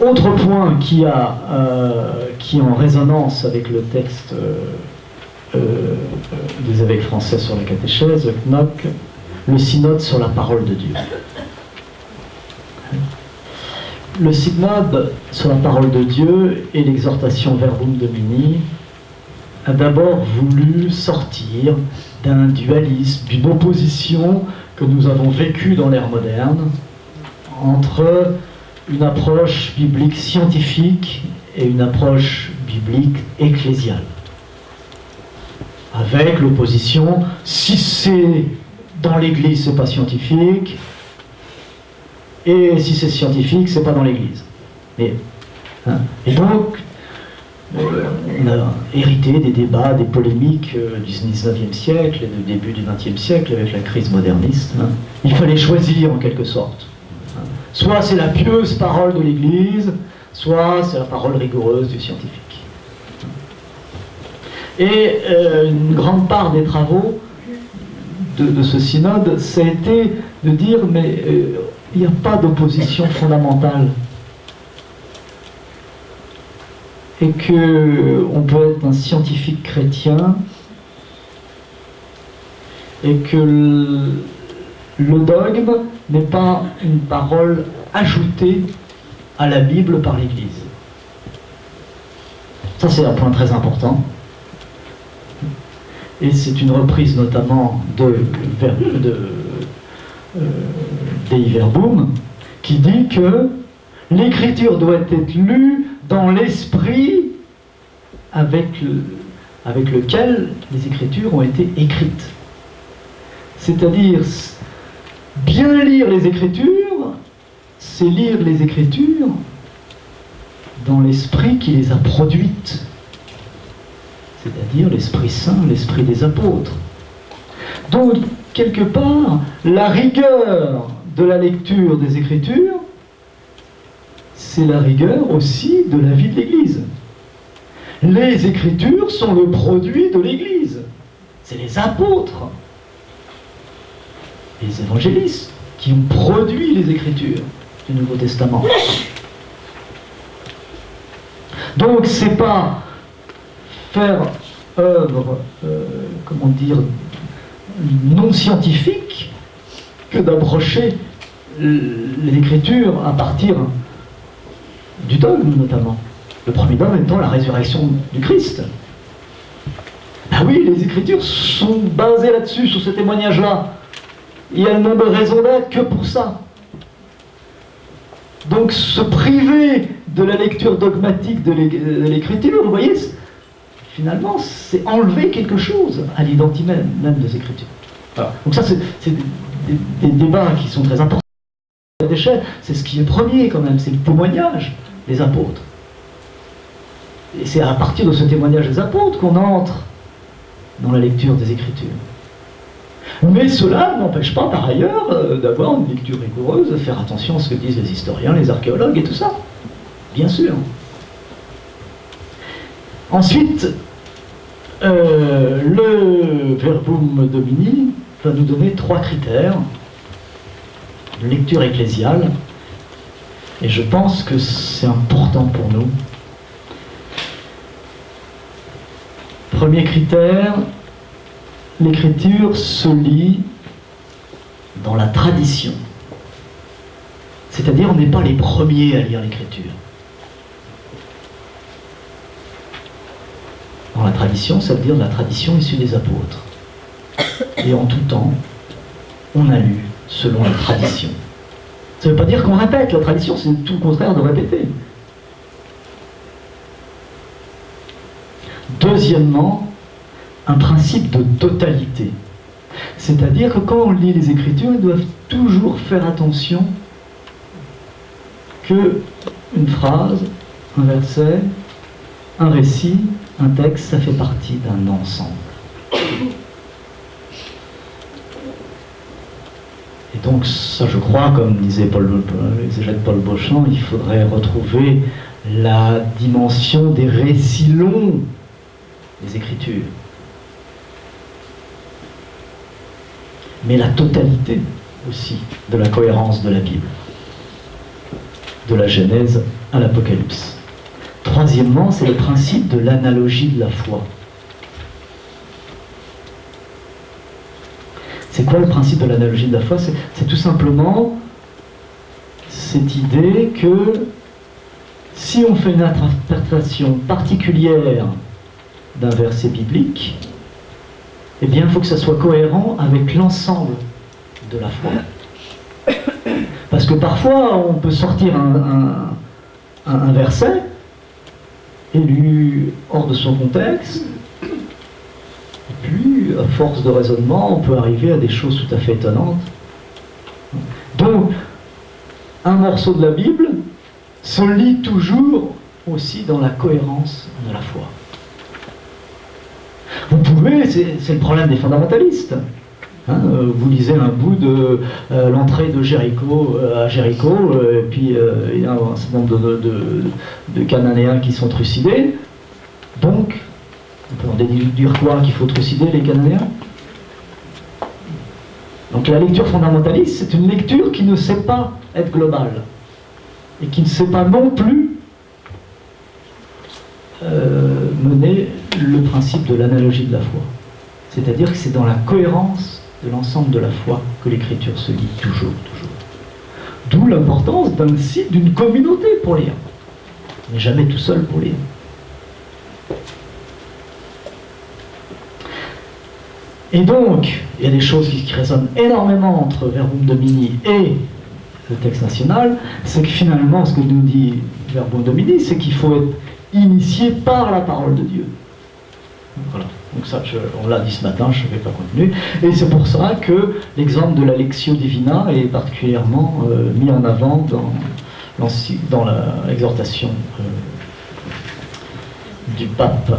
Autre point qui est en résonance avec le texte des évêques français sur la catéchèse, le CNOC, le synode sur la parole de Dieu. Le synode sur la parole de Dieu et l'exhortation Verbum Domini a d'abord voulu sortir d'un dualisme, d'une opposition que nous avons vécue dans l'ère moderne entre une approche biblique scientifique et une approche biblique ecclésiale. Avec l'opposition, si c'est dans l'Église, c'est pas scientifique, et si c'est scientifique, c'est pas dans l'Église. Et donc, on a hérité des débats, des polémiques du 19e siècle et du début du 20e siècle avec la crise moderniste. Il fallait choisir en quelque sorte. Soit c'est la pieuse parole de l'Église, soit c'est la parole rigoureuse du scientifique. Et une grande part des travaux de ce synode, ça a été de dire, mais il n'y a pas d'opposition fondamentale. Et qu'on peut être un scientifique chrétien, et que le dogme n'est pas une parole ajoutée à la Bible par l'Église. Ça, c'est un point très important. Et c'est une reprise notamment Dei Verbum, qui dit que l'écriture doit être lue dans l'esprit avec lequel les écritures ont été écrites. C'est-à-dire, bien lire les Écritures, c'est lire les Écritures dans l'esprit qui les a produites. C'est-à-dire l'Esprit Saint, l'Esprit des apôtres. Donc, quelque part, la rigueur de la lecture des Écritures, c'est la rigueur aussi de la vie de l'Église. Les Écritures sont le produit de l'Église. C'est les apôtres, les évangélistes, qui ont produit les Écritures du Nouveau Testament. Donc, c'est pas faire œuvre, non scientifique que d'approcher l'écriture à partir du dogme notamment. Le premier dogme étant la résurrection du Christ. Ah oui, les Écritures sont basées là-dessus, sur ce témoignage-là. Et elles n'ont de raison d'être que pour ça. Donc se priver de la lecture dogmatique de l'Écriture, vous voyez, finalement, c'est enlever quelque chose à l'identité même des Écritures. Voilà. Donc ça, c'est des débats qui sont très importants. C'est ce qui est premier quand même, c'est le témoignage des apôtres. Et c'est à partir de ce témoignage des apôtres qu'on entre dans la lecture des Écritures. Mais cela n'empêche pas par ailleurs d'avoir une lecture rigoureuse, de faire attention à ce que disent les historiens, les archéologues et tout ça. Bien sûr. Ensuite, le Verbum Domini va nous donner 3 critères de lecture ecclésiale, et je pense que c'est important pour nous. Premier critère, l'écriture se lit dans la tradition. C'est-à-dire, on n'est pas les premiers à lire l'écriture. Dans la tradition, ça veut dire la tradition issue des apôtres. Et en tout temps, on a lu selon la tradition. Ça ne veut pas dire qu'on répète. La tradition, c'est tout le contraire de répéter. Deuxièmement, un principe de totalité. C'est-à-dire que quand on lit les Écritures, ils doivent toujours faire attention que une phrase, un verset, un récit, un texte, ça fait partie d'un ensemble. Et donc ça, je crois, comme disait l'exégète Paul Beauchamp, il faudrait retrouver la dimension des récits longs des Écritures. Mais la totalité aussi de la cohérence de la Bible. de la Genèse à l'Apocalypse. Troisièmement, c'est le principe de l'analogie de la foi. C'est quoi le principe de l'analogie de la foi? C'est tout simplement cette idée que si on fait une interprétation particulière d'un verset biblique, eh bien, il faut que ça soit cohérent avec l'ensemble de la foi. Parce que parfois, on peut sortir un verset, élu hors de son contexte, et puis, à force de raisonnement, on peut arriver à des choses tout à fait étonnantes. Donc, un morceau de la Bible se lit toujours aussi dans la cohérence de la foi. Vous pouvez, c'est le problème des fondamentalistes. Hein, vous lisez un bout de l'entrée de Jéricho à Jéricho, et puis il y a un certain nombre de Cananéens qui sont trucidés. Donc, on peut en déduire quoi? Qu'il faut trucider les Cananéens? Donc la lecture fondamentaliste, c'est une lecture qui ne sait pas être globale, et qui ne sait pas non plus mener le principe de l'analogie de la foi. C'est-à-dire que c'est dans la cohérence de l'ensemble de la foi que l'écriture se lit toujours. D'où l'importance d'un site, d'une communauté pour lire. On n'est jamais tout seul pour lire. Et donc, il y a des choses qui résonnent énormément entre Verbum Domini et le texte national, c'est que finalement, ce que nous dit Verbum Domini, c'est qu'il faut être initié par la parole de Dieu. Voilà. Donc ça, on l'a dit ce matin, je ne vais pas continuer. Et c'est pour ça que l'exemple de la Lectio Divina est particulièrement mis en avant dans l'exhortation du pape